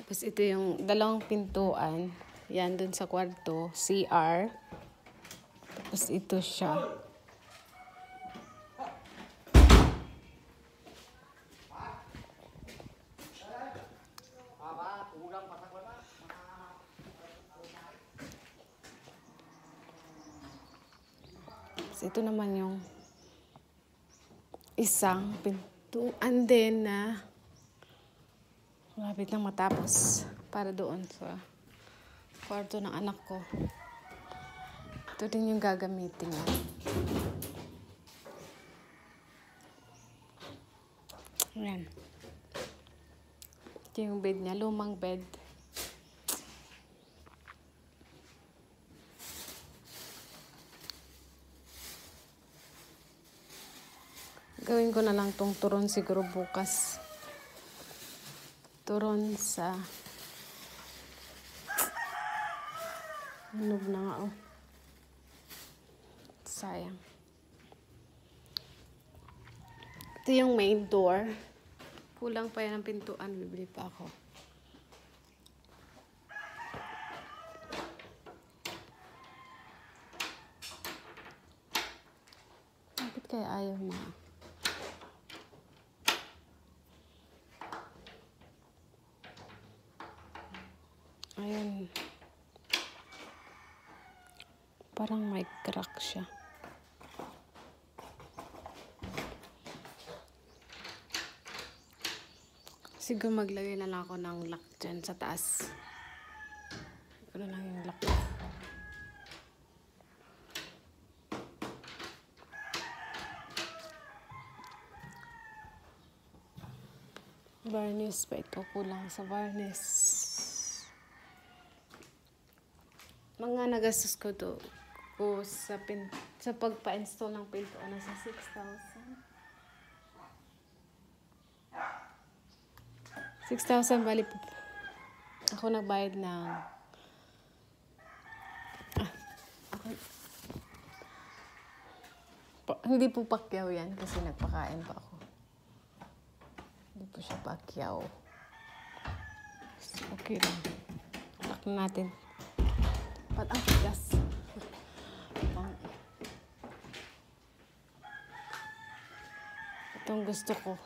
Tapos ito yung dalawang pintuan. Yan, dun sa kwarto. CR. Tapos ito siya. Tapos ito naman yung isang pintuan din na malapit lang matapos para doon sa kwarto ng anak ko. Ito din yung gagamitin niya. Ayan. Ito yung bed niya, lumang bed. Gawin ko na lang tong turon siguro bukas. Turon sa hinog na nga, oh. Sayang. Ito yung main door. Kulang pa yan ang pintuan. Bibili pa ako. Bakit kaya ayaw na? Ayan. Parang may crack siya. Siguro maglagay na lang ako ng lock dyan sa taas. Ito na lang yung lock. Varnish pa ito. Kulang sa varnish. Mga nagastos ko to sa pagpa-install ng pintuan na sa 6,000. 6,000 bali po. Ako nagbayad ng hindi po pakyaw yan kasi nagpakain pa ako. Hindi po siya pakyaw. Okay lang. Lock na natin. Ba't ang tigas? Itong gusto ko.